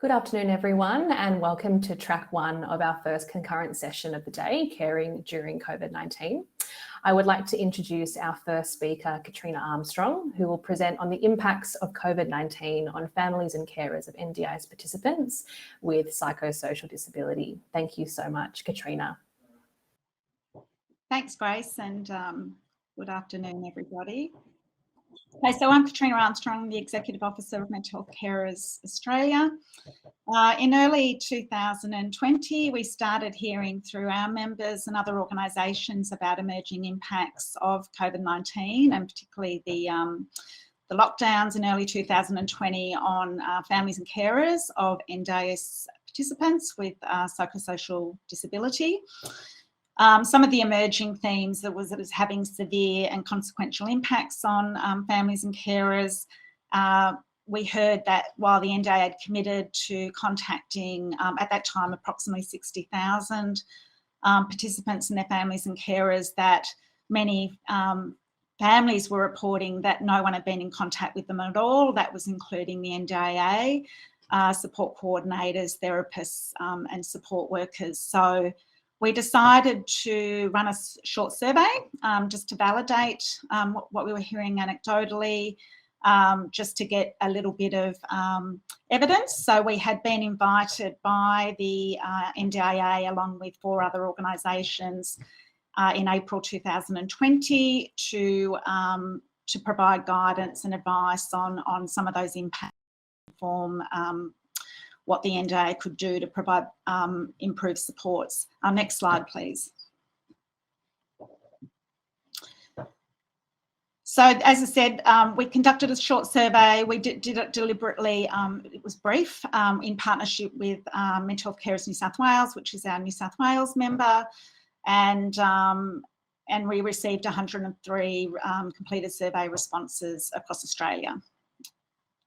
Good afternoon, everyone, and welcome to track one of our first concurrent session of the day, Caring During COVID-19. I would like to introduce our first speaker, Katrina Armstrong, who will present on the impacts of COVID-19 on families and carers of NDIS participants with psychosocial disability. Thank you so much, Katrina. Thanks, Grace, and good afternoon, everybody. Okay, so I'm Katrina Armstrong, the Executive Officer of Mental Health Carers Australia. In early 2020, we started hearing through our members and other organisations about emerging impacts of COVID-19 and particularly the lockdowns in early 2020 on families and carers of NDIS participants with psychosocial disability. Some of the emerging themes that was having severe and consequential impacts on families and carers. We heard that while the NDIA had committed to contacting, at that time, approximately 60,000 participants and their families and carers, that many families were reporting that no one had been in contact with them at all. That was including the NDIA, support coordinators, therapists and support workers. So we decided to run a short survey just to validate what we were hearing anecdotally, just to get a little bit of evidence. So we had been invited by the NDIA along with 4 other organisations in April 2020 to provide guidance and advice on some of those impacts, inform what the NDIA could do to provide improved supports. Next slide, please. So, as I said, we conducted a short survey. We did it deliberately. It was brief in partnership with Mental Health Carers New South Wales, which is our New South Wales member, and we received 103 completed survey responses across Australia.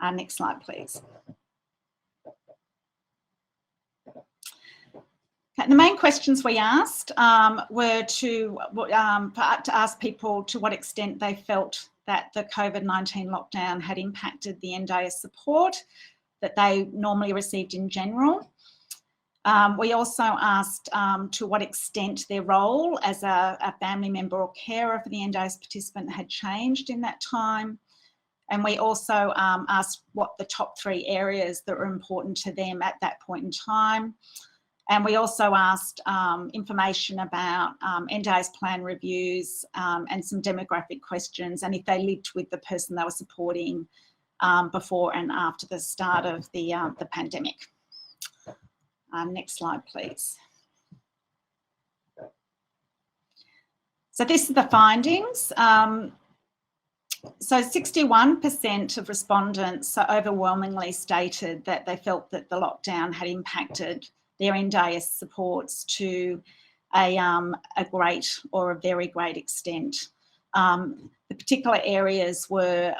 Next slide, please. Okay, the main questions we asked were to ask people to what extent they felt that the COVID-19 lockdown had impacted the NDIS support that they normally received in general. We also asked to what extent their role as a family member or carer for the NDIS participant had changed in that time. And we also asked what the top 3 areas that were important to them at that point in time. And we also asked information about NDIS plan reviews and some demographic questions, and if they lived with the person they were supporting before and after the start of the pandemic. Next slide, please. So this is the findings. So 61% of respondents overwhelmingly stated that they felt that the lockdown had impacted their NDIS supports to a great or a very great extent. The particular areas were,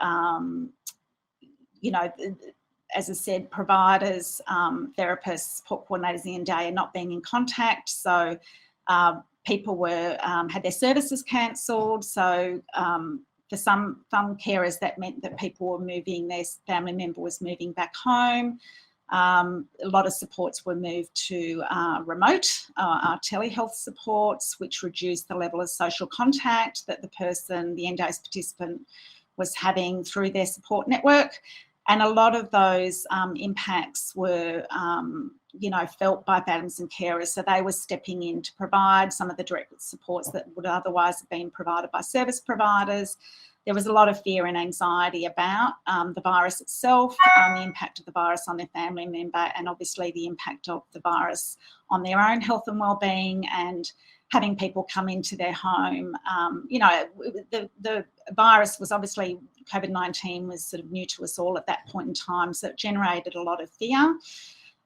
you know, as I said, providers, therapists, support coordinators, the NDIA not being in contact. So people were had their services cancelled. So for some carers, that meant that people were moving, their family member was moving back home. A lot of supports were moved to remote telehealth supports, which reduced the level of social contact that the person, the NDIS participant, was having through their support network. And a lot of those impacts were, you know, felt by families and carers. So they were stepping in to provide some of the direct supports that would otherwise have been provided by service providers. There was a lot of fear and anxiety about the virus itself, the impact of the virus on their family member, and obviously the impact of the virus on their own health and wellbeing, and having people come into their home. You know, the virus was obviously, COVID-19 was sort of new to us all at that point in time, so it generated a lot of fear.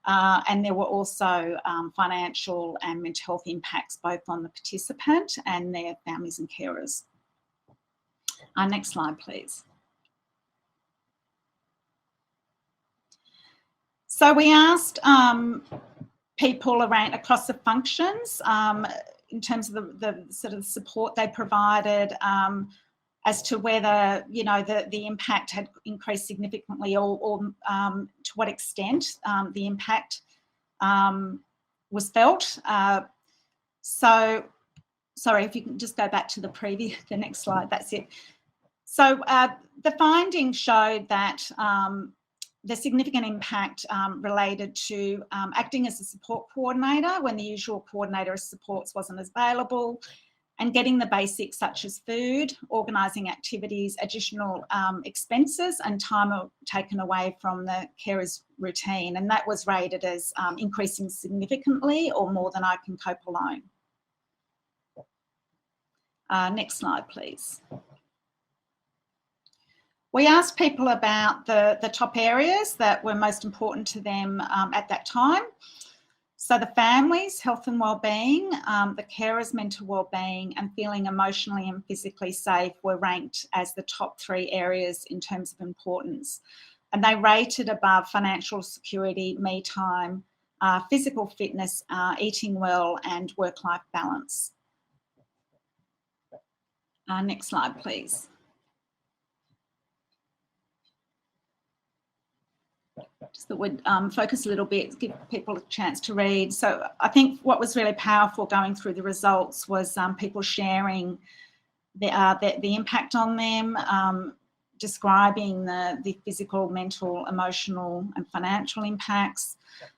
And there were also financial and mental health impacts both on the participant and their families and carers. Next slide, please. So we asked people around across the functions in terms of the sort of support they provided, as to whether, you know, the impact had increased significantly or to what extent the impact was felt. So, sorry, if you can just go back to the next slide, that's it. So the findings showed that the significant impact related to acting as a support coordinator when the usual coordinator of supports wasn't available, and getting the basics such as food, organising activities, additional expenses and time taken away from the carer's routine. And that was rated as increasing significantly or more than I can cope alone. Next slide, please. We asked people about the top areas that were most important to them at that time. So the family's health and wellbeing, the carer's mental wellbeing, and feeling emotionally and physically safe were ranked as the top 3 areas in terms of importance. And they rated above financial security, me time, physical fitness, eating well, and work-life balance. Next slide, please. Just that would focus a little bit, give people a chance to read. So I think what was really powerful going through the results was people sharing the impact on them, describing the physical, mental, emotional and financial impacts,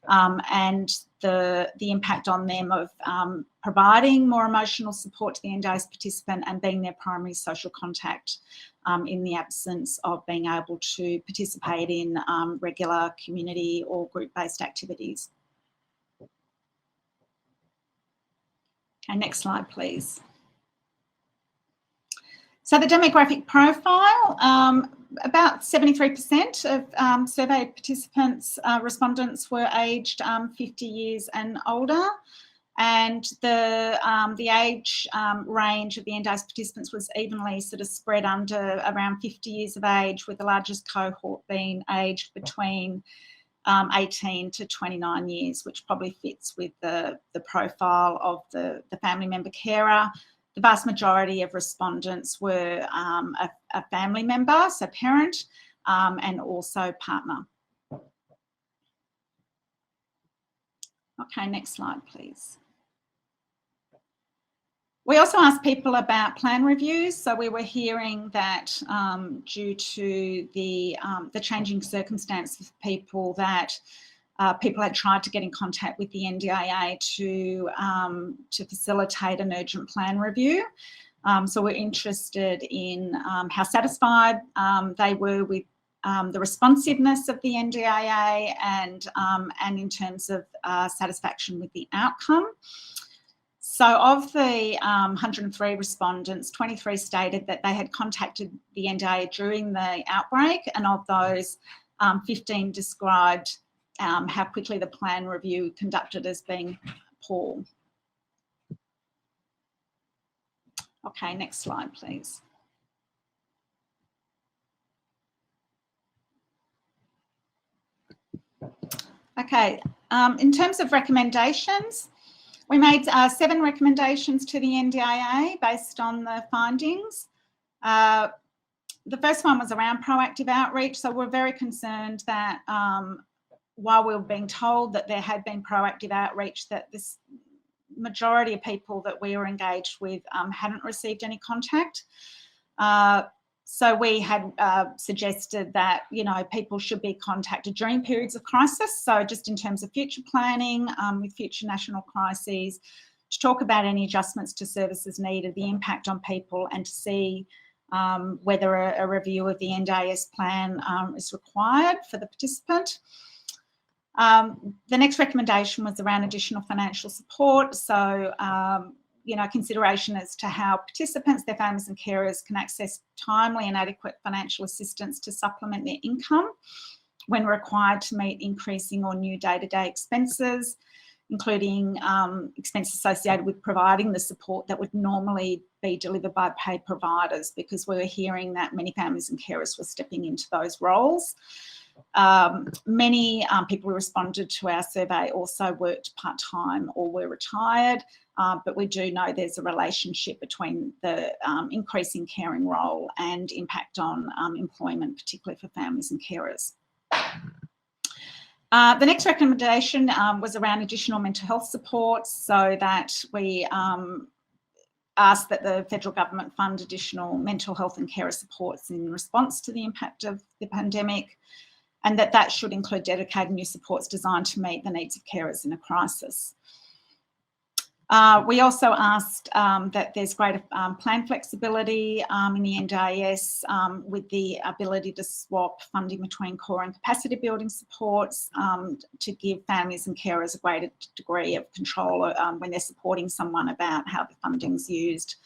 and the impact on them of providing more emotional support to the NDIS participant and being their primary social contact in the absence of being able to participate in regular community or group-based activities. Okay, next slide, please. So the demographic profile, about 73% of surveyed participants, respondents were aged 50 years and older, and the age range of the NDIS participants was evenly sort of spread under around 50 years of age, with the largest cohort being aged between 18 to 29 years, which probably fits with the profile of the family member carer. The vast majority of respondents were a family member, so parent, and also partner. Okay, next slide, please. We also asked people about plan reviews. So we were hearing that due to the changing circumstances of people, that people had tried to get in contact with the NDIA to facilitate an urgent plan review. So we're interested in how satisfied they were with the responsiveness of the NDIA and in terms of satisfaction with the outcome. So of the 103 respondents, 23 stated that they had contacted the NDIA during the outbreak, and of those, 15 described how quickly the plan review conducted as being poor. Okay, next slide, please. Okay, in terms of recommendations, we made 7 recommendations to the NDIA based on the findings. The first one was around proactive outreach. So we're very concerned that while we were being told that there had been proactive outreach, that this majority of people that we were engaged with hadn't received any contact. So we had suggested that, you know, people should be contacted during periods of crisis. So just in terms of future planning with future national crises, to talk about any adjustments to services needed, the impact on people, and to see whether a review of the NDIS plan is required for the participant. The next recommendation was around additional financial support. So, you know, consideration as to how participants, their families and carers can access timely and adequate financial assistance to supplement their income when required to meet increasing or new day-to-day expenses, including expenses associated with providing the support that would normally be delivered by paid providers, because we were hearing that many families and carers were stepping into those roles. Many people who responded to our survey also worked part-time or were retired, but we do know there's a relationship between the increasing caring role and impact on employment, particularly for families and carers. The next recommendation was around additional mental health supports, so that we asked that the federal government fund additional mental health and carer supports in response to the impact of the pandemic, and that should include dedicated new supports designed to meet the needs of carers in a crisis. We also asked that there's greater plan flexibility in the NDIS with the ability to swap funding between core and capacity building supports to give families and carers a greater degree of control when they're supporting someone about how the funding's used,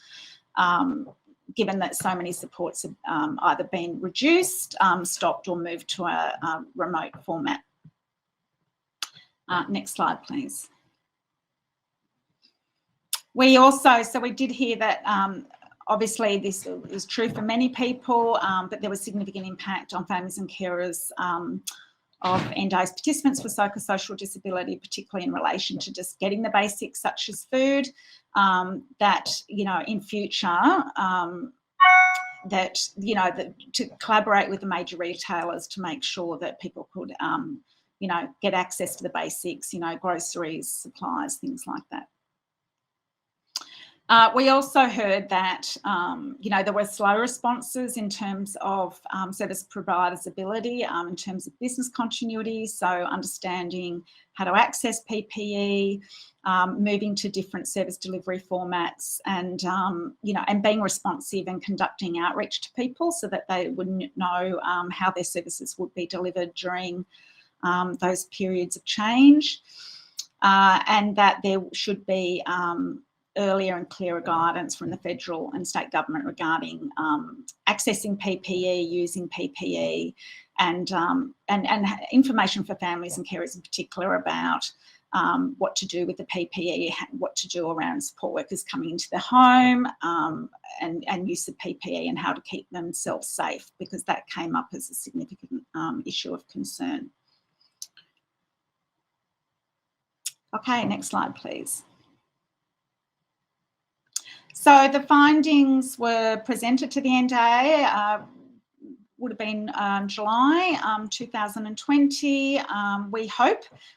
given that so many supports have either been reduced, stopped, or moved to a remote format. Next slide, please. We did hear that obviously this is true for many people, but there was significant impact on families and carers of NDIS participants with psychosocial disability, particularly in relation to just getting the basics such as food, that, you know, in future, to collaborate with the major retailers to make sure that people could, you know, get access to the basics, you know, groceries, supplies, things like that. We also heard that, you know, there were slow responses in terms of service providers' ability, in terms of business continuity, so understanding how to access PPE, moving to different service delivery formats, and, you know, and being responsive and conducting outreach to people so that they would know how their services would be delivered during those periods of change, and that there should be earlier and clearer guidance from the federal and state government regarding accessing PPE, using PPE, and information for families and carers in particular about what to do with the PPE, what to do around support workers coming into the home, and use of PPE, and how to keep themselves safe, because that came up as a significant issue of concern. Okay, next slide, please. So the findings were presented to the NDIA, would have been July 2020.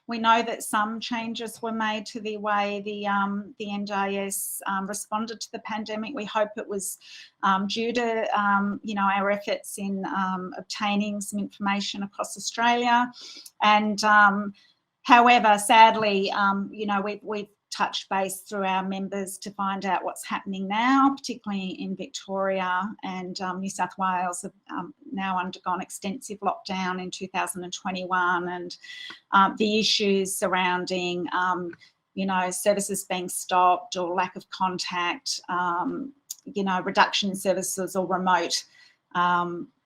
We know that some changes were made to the way the NDIS responded to the pandemic. We hope it was due to you know, our efforts in obtaining some information across Australia, and however, sadly, you know, we've touched base through our members to find out what's happening now, particularly in Victoria, and New South Wales have now undergone extensive lockdown in 2021, and the issues surrounding, you know, services being stopped or lack of contact, you know, reduction in services or remote,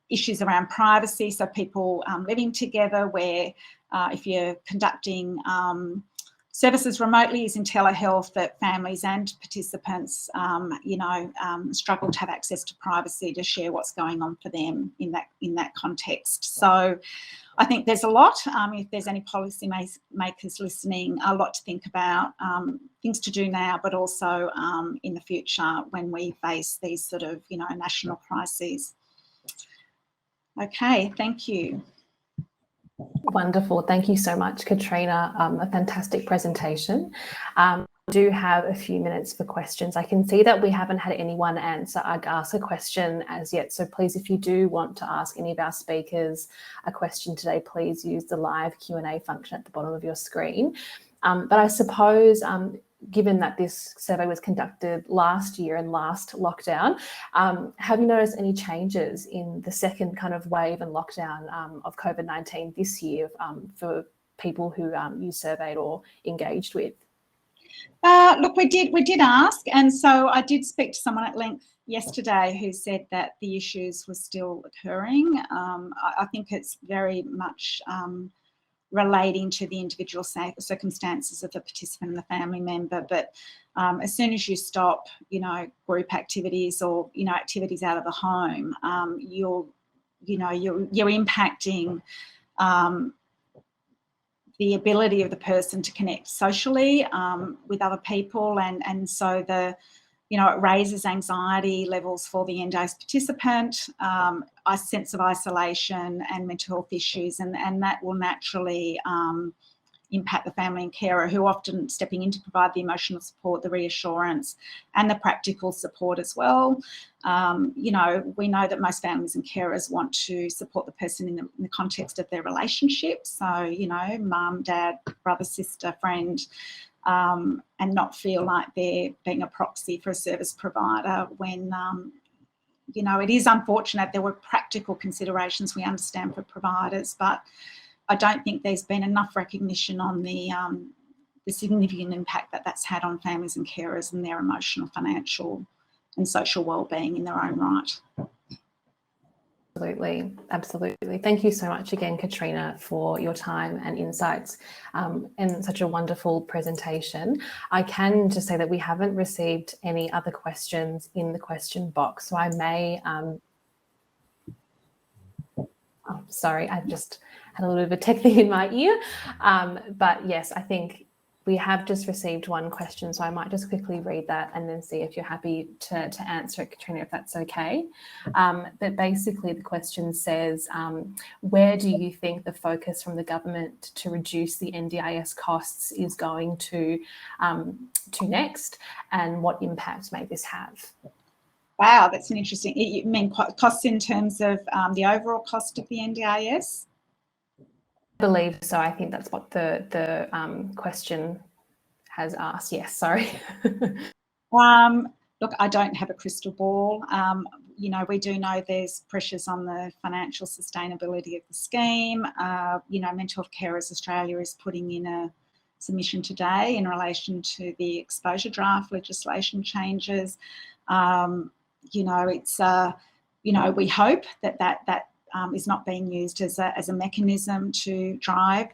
issues around privacy, so people living together where if you're conducting services remotely using telehealth, that families and participants, you know, struggle to have access to privacy to share what's going on for them in that context. So I think there's a lot, if there's any policy makers listening, a lot to think about, things to do now, but also in the future when we face these sort of, you know, national crises. Okay, thank you. Wonderful. Thank you so much, Katrina. A fantastic presentation. I do have a few minutes for questions. I can see that we haven't had anyone ask a question as yet. So please, if you do want to ask any of our speakers a question today, please use the live Q&A function at the bottom of your screen. But I suppose, given that this survey was conducted last year and last lockdown, have you noticed any changes in the second kind of wave and lockdown of COVID-19 this year for people who you surveyed or engaged with? Look, we did ask, and so I did speak to someone at length yesterday who said that the issues were still occurring. I think it's very much relating to the individual circumstances of the participant and the family member, but as soon as you stop, you know, group activities or, you know, activities out of the home, you're impacting the ability of the person to connect socially with other people, and so it raises anxiety levels for the NDIS participant, a sense of isolation and mental health issues, and that will naturally impact the family and carer, who are often stepping in to provide the emotional support, the reassurance, and the practical support as well. We know that most families and carers want to support the person in the context of their relationship. So, mum, dad, brother, sister, friend, and not feel like they're being a proxy for a service provider when, it is unfortunate. There were practical considerations, we understand, for providers, but I don't think there's been enough recognition on the significant impact that that's had on families and carers and their emotional, financial and social wellbeing in their own right. Absolutely, absolutely. Thank you so much again, Katrina, for your time and insights and such a wonderful presentation. I can just say that we haven't received any other questions in the question box, so I may... sorry, I just had a little bit of a tech thing in my ear. But yes, I think we have just received one question, so I might just quickly read that and then see if you're happy to answer it, Katrina, if that's okay. But basically the question says, where do you think the focus from the government to reduce the NDIS costs is going to next, and what impact may this have? Wow, that's an interesting... You mean costs in terms of the overall cost of the NDIS? I believe so. I think that's what the question has asked. Yes, sorry. Look, I don't have a crystal ball. We do know there's pressures on the financial sustainability of the scheme. Mental Health Carers Australia is putting in a submission today in relation to the exposure draft legislation changes. We hope that is not being used as a mechanism to drive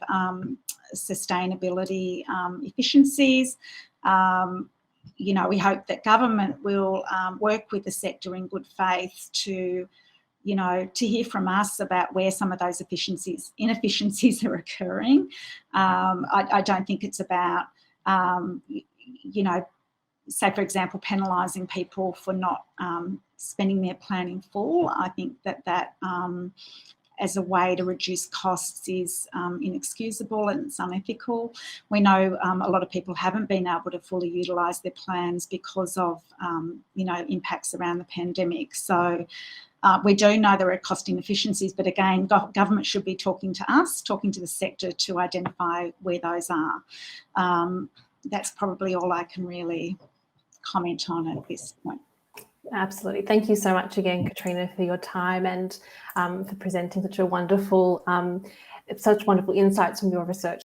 sustainability efficiencies. We hope that government will work with the sector in good faith to hear from us about where some of those inefficiencies are occurring. I don't think it's about, say, for example, penalising people for not spending their plan in full. I think that as a way to reduce costs is inexcusable and it's unethical. We know a lot of people haven't been able to fully utilise their plans because of, impacts around the pandemic. So we do know there are cost inefficiencies, but again, government should be talking to us, talking to the sector to identify where those are. That's probably all I can really comment on at this point. Absolutely. Thank you so much again, Katrina, for your time and for presenting such wonderful insights from your research